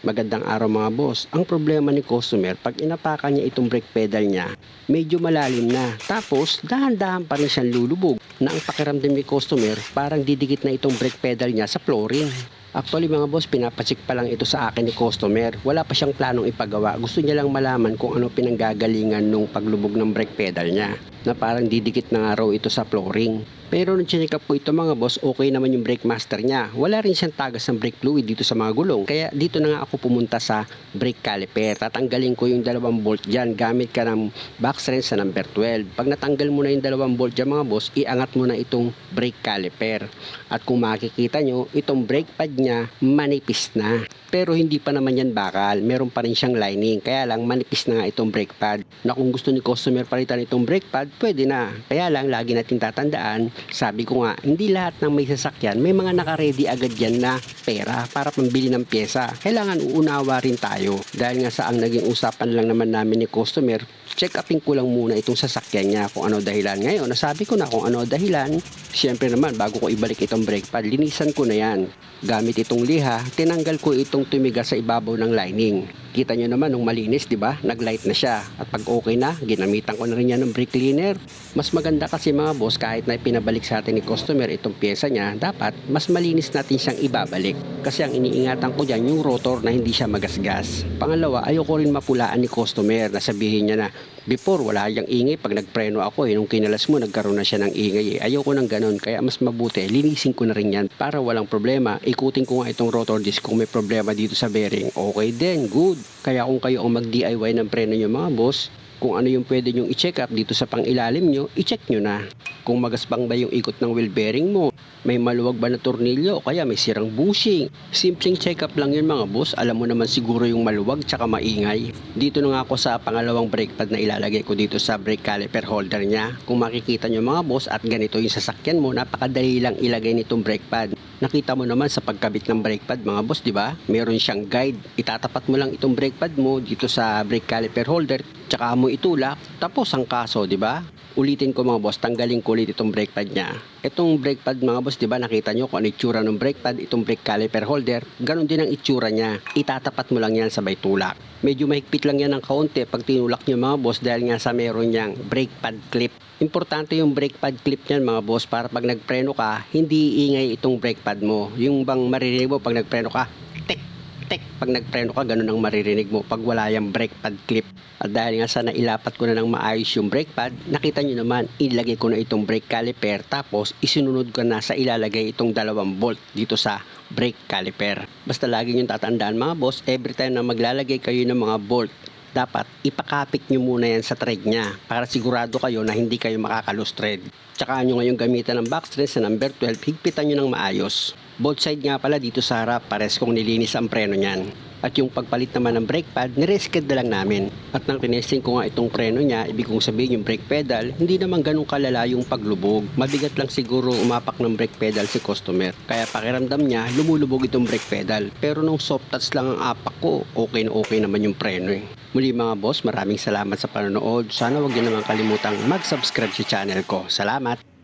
Magandang araw mga boss. Ang problema ni customer, pag inapakan niya itong brake pedal niya, medyo malalim na. Tapos, dahan-dahan pa rin siyang lulubog na ang pakiramdam ni customer, parang didikit na itong brake pedal niya sa flooring. Actually mga boss, pinapacheck pa lang ito sa akin ni customer. Wala pa siyang planong ipagawa. Gusto niya lang malaman kung ano pinanggagalingan nung paglubog ng brake pedal niya, na parang didikit na nga raw ito sa flooring. Pero nung chinek up ko ito mga boss, okay naman yung brake master niya. Wala rin siyang tagas ng brake fluid dito sa mga gulong. Kaya dito na nga ako pumunta sa brake caliper. Tatanggalin ko yung dalawang bolt dyan. Gamit ka ng box wrench sa number 12. Pag natanggal mo na yung dalawang bolt dyan mga boss, iangat mo na itong brake caliper. At kung makikita nyo, itong brake pad niya manipis na. Pero hindi pa naman yan bakal. Meron pa rin siyang lining. Kaya lang manipis na nga itong brake pad. Na kung gusto ni customer palitan itong brake pad, pwede na. Kaya lang lagi natin tatandaan, sabi ko nga, hindi lahat ng may sasakyan, may mga naka-ready agad yan na pera para pambili ng pyesa. Kailangan uunawa rin tayo. Dahil nga sa ang naging usapan lang naman namin ni customer, check upin ko lang muna itong sasakyan niya kung ano dahilan. Ngayon, nasabi ko na kung ano dahilan. Siyempre naman, bago ko ibalik itong brake pad, linisan ko na yan. Gamit itong liha, tinanggal ko itong tumigas sa ibabaw ng lining. Kita nyo naman nung malinis, di ba? Naglight na siya. At pag okay na, ginamitan ko na rin yan ng brake cleaner. Mas maganda kasi mga boss, kahit na pinabalik sa atin ni customer itong pyesa niya, dapat mas malinis natin siyang ibabalik. Kasi ang iniingatan ko dyan, yung rotor na hindi siya magasgas. Pangalawa, ayoko rin mapulaan ni customer na sabihin niya na, before wala yang ingay, pag nagpreno ako nung kinalas mo nagkaroon na siya ng ingay Ayoko ng ganun, kaya mas mabuti linisin ko na rin yan para walang problema. Ikutin ko nga itong rotor disc kung may problema dito sa bearing. Okay din, good. Kaya kung kayo ang mag-DIY ng preno nyo mga boss, kung ano yung pwede nyong i-check up dito sa pangilalim nyo, i-check nyo na. Kung magasbang ba yung ikot ng wheel bearing mo, may maluwag ba na tornilyo o kaya may sirang bushing. Simpleng check up lang yun mga boss. Alam mo naman siguro yung maluwag tsaka maingay. Dito na nga ako sa pangalawang brake pad na ilalagay ko dito sa brake caliper holder niya. Kung makikita nyo mga boss at ganito yung sasakyan mo, napakadali lang ilagay nitong brake pad. Nakita mo naman sa pagkabit ng brake pad mga boss, di ba? Meron siyang guide. Itatapat mo lang itong brake pad mo dito sa brake caliper holder, tsaka mo itulak, tapos ang kaso, di ba? Ulitin ko mga boss, tanggalin ko ulit itong brake pad niya. Itong brake pad mga boss, di ba? Nakita nyo kung ano itsura ng brake pad, itong brake caliper holder. Ganon din ang itsura niya. Itatapat mo lang yan sabay tulak. Medyo mahigpit lang yan ng kaunti pag tinulak nyo mga boss dahil nga sa meron niyang brake pad clip. Importante yung brake pad clip niyan mga boss para pag nagpreno ka, hindi iingay itong brake pad mo. Yung bang maririnig mo pag nagpreno ka, tek, tek. Pag nagpreno ka, ganun ang maririnig mo pag wala yung brake pad clip. At dahil nga sa nailapat ko na ng maayos yung brake pad, nakita nyo naman, ilagay ko na itong brake caliper tapos isinunod ko na sa ilalagay itong dalawang bolt dito sa brake caliper. Basta lagi nyo tatandaan mga boss, every time na maglalagay kayo ng mga bolt, dapat ipakapit nyo muna yan sa thread nya para sigurado kayo na hindi kayo makakalose thread. Tsaka nyo ngayon gamitan ng box thread sa number 12, higpitan nyo ng maayos. Both side nga pala dito sa harap, pares kong nilinis ang preno nyan. At yung pagpalit naman ng brake pad, niresked na lang namin. At nang tinesting ko nga itong preno niya, ibig kong sabihin yung brake pedal, hindi naman ganun kalala yung paglubog. Mabigat lang siguro umapak ng brake pedal si customer. Kaya pakiramdam niya, lumulubog itong brake pedal. Pero nung soft touch lang ang apak ko, okay na okay naman yung preno Muli mga boss, maraming salamat sa panonood. Sana wag niyo naman kalimutang mag-subscribe sa channel ko. Salamat!